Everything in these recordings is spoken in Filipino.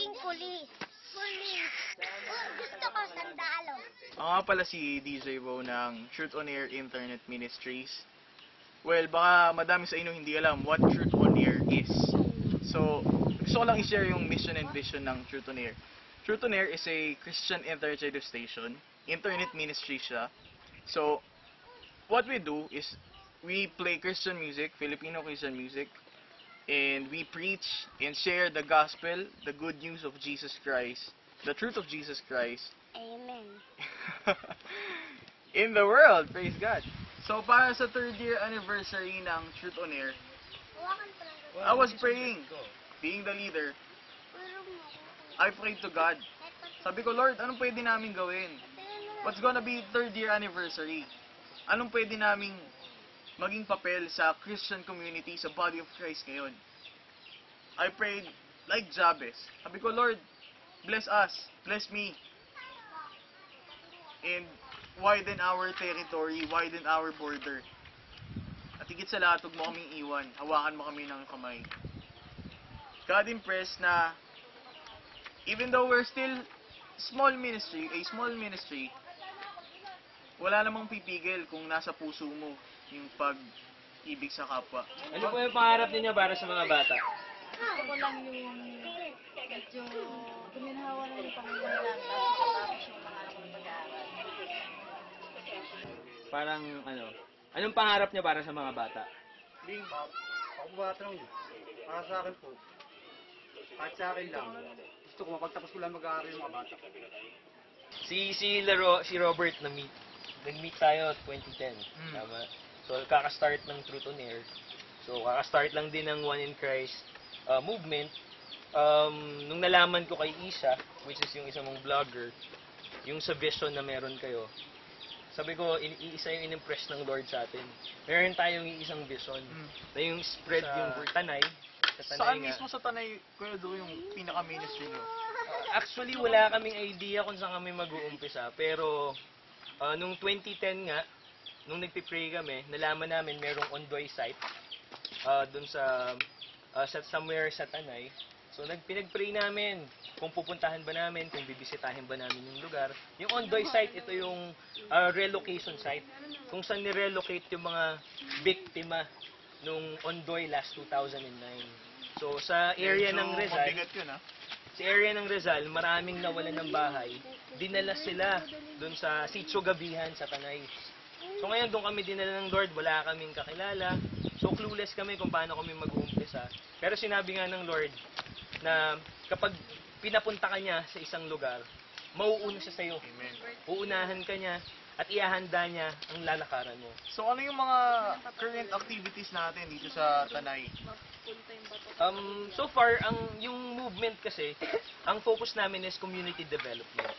maging pulis. Pulis. Gusto ko sandalo. Ako nga pala si DJ Bo ng Truth on Air Internet Ministries. Well, baka madami sa inyo hindi alam what Truth on Air is. So, gusto ko lang i-share yung mission and vision ng Truth on Air. Truth on Air is a Christian internet radio station. Internet ministry siya. So, what we do is we play Christian music, Filipino Christian music, and we preach and share the gospel, the good news of Jesus Christ, the truth of Jesus Christ Amen. in the world. Praise God. So, para sa 3rd year anniversary ng Truth on Air, I was praying, being the leader, I prayed to God. Sabi ko, Lord, anong pwede namin gawin? What's gonna be 3rd year anniversary? Anong pwede naming maging papel sa Christian community, sa body of Christ ngayon? I prayed like Jabez. Sabi ko, Lord, bless us, bless me, and widen our territory, widen our border. At higit sa lahat, huwag mo kaming iwan, hawakan mo kami ng kamay. God impressed na even though we're still a small ministry, wala namang pipigil kung nasa puso mo yung pag-ibig sa kapwa. Ano po yung pangarap ninyo para sa mga bata? Gusto ko lang yung medyo guminhawa na yung Panginoon lang tapos yung mga anak ko ng pag-aaral. Parang anong pangarap niyo para sa mga bata? Being ako bata lang yun. Para sa akin po, kahit sa akin lang, gusto ko mapagtapos ko lang mag-aaral yung mga bata. Si Robert nag-meet tayo 2010. Tama. So kaka-start ng Truth on Air. So kaka-start lang din ng One in Christ movement. Nung nalaman ko kay Isa, which is yung isang mong vlogger, yung sa vision na meron kayo, sabi ko, isa yung in-impress ng Lord sa atin. Meron tayong isang vision na yung spread yung Tanay. Saan mismo sa Tanay, Kuya Do, yung pinaka-ministry nyo? Actually, wala kaming idea kung saan kami mag-uumpisa. Pero, nung 2010 nga, nung nagpipray kami, nalaman namin merong Ondoy site dun sa somewhere sa Tanay. So, pinag-pray namin kung pupuntahan ba namin, kung bibisitahin ba namin yung lugar. Yung Ondoy site, ito yung relocation site. Kung saan nirelocate yung mga biktima nung Ondoy last 2009. So, sa area ng Rizal, Mabigat yun, ha? sa area ng Rizal, maraming nawalan ng bahay. Dinala sila doon sa Sitio Gabihan sa Tanay. So ngayon doon kami dinala ng Lord, wala kaming kakilala. So clueless kami kung paano kami mag-uumpisa. Pero sinabi nga ng Lord na kapag pinapunta ka niya sa isang lugar, mauuna siya sa'yo. Amen. Uunahan ka niya at ihahanda niya ang lalakaran mo. So, ano yung mga current activities natin dito sa Tanay? So far, yung movement kasi, ang focus namin is community development.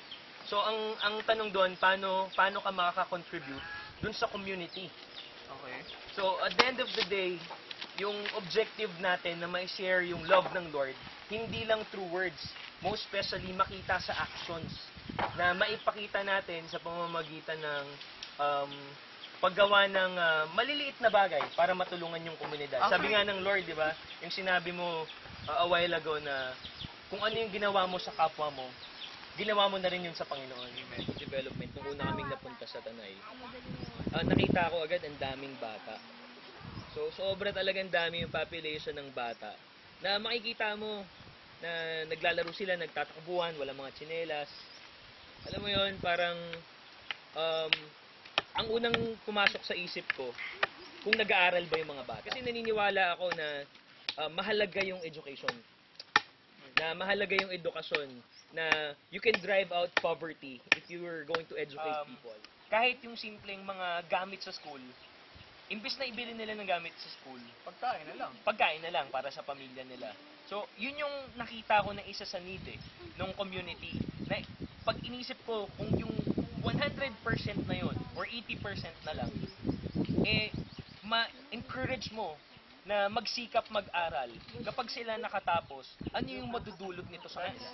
So, ang tanong doon, paano ka makaka-contribute doon sa community? Okay. So, at the end of the day, yung objective natin na ma-share yung love ng Lord, hindi lang through words, most especially makita sa actions, na maipakita natin sa pamamagitan ng paggawa ng maliliit na bagay para matulungan yung komunidad. Okay. Sabi nga ng Lord, di ba, yung sinabi mo a while ago na kung ano yung ginawa mo sa kapwa mo, ginawa mo na rin yun sa Panginoon. Development. Nung una kaming napunta sa Tanay, nakita ko agad ang daming bata. So, sobra talagang dami yung population ng bata na makikita mo na naglalaro sila, nagtatakbuhan, walang mga tsinelas. Alam mo yon, parang ang unang pumasok sa isip ko, kung nag-aaral ba yung mga bata. Kasi naniniwala ako na mahalaga yung education. Na mahalaga yung edukasyon. Na you can drive out poverty if you are going to educate people. Kahit yung simpleng mga gamit sa school, imbis na ibili nila ng gamit sa school, pagkain na lang para sa pamilya nila. So, yun yung nakita ko na isa sa need ng community. Na pag inisip ko kung yung 100% na yun or 80% na lang, ma-encourage mo na magsikap mag-aral. Kapag sila nakatapos, ano yung madudulot nito sa kanila?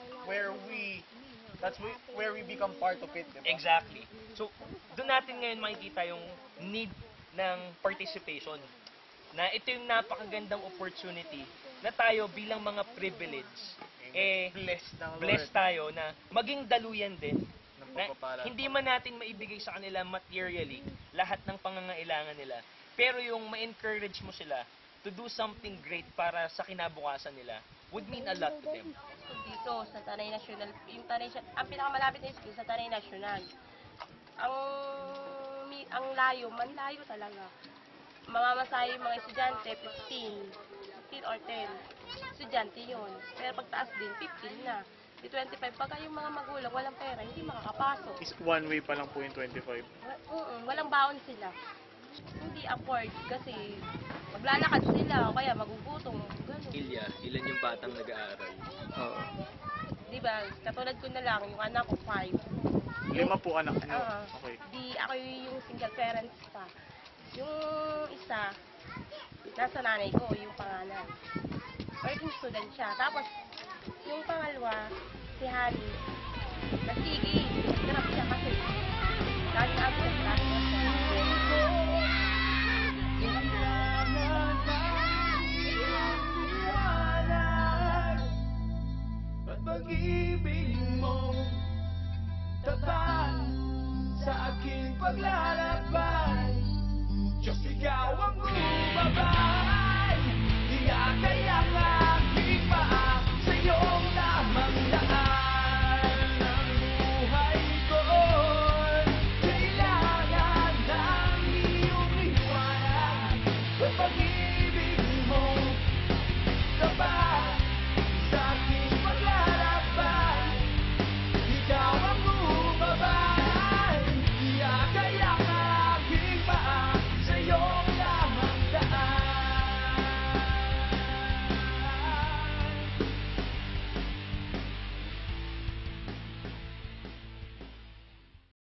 That's where we become part of it, diba? Exactly. So, doon natin ngayon makikita yung need ng participation. Na ito yung napakagandang opportunity na tayo bilang mga privilege Blessed ng Lord. blessed tayo na maging daluyan din. Ng Na pagpapala. hindi man natin maibigay sa kanila materially lahat ng pangangailangan nila. Pero yung ma-encourage mo sila to do something great para sa kinabukasan nila would mean a lot to them. Dito sa Tanay National, yung Tanay, ang pinakamalapit na school sa Tanay National. Ang layo, manlayo talaga. Mamamasay yung mga estudyante, 15 or 10. Estudyante yun. Pero pagtaas din, 15 na. Di 25, pagka yung mga magulang, walang pera, hindi makakapasok. Is one way pa lang po yung 25. Walang baon sila. Hindi afford kasi maglalakad sila o kaya magugutom. Ganun. Ilya, ilan yung batang nag-aaral? Oo. Di ba? Katulad ko na lang, yung anak ko 5. 5 po anak niyo. Okay. Di ako yung single parents pa. Yung isa, nasa nanay ko, yung panganay. Working student siya. Tapos, yung pangalawa, si Honey, nagtigil. Nagtrap siya kasi. Lagi absent, lagi na siya.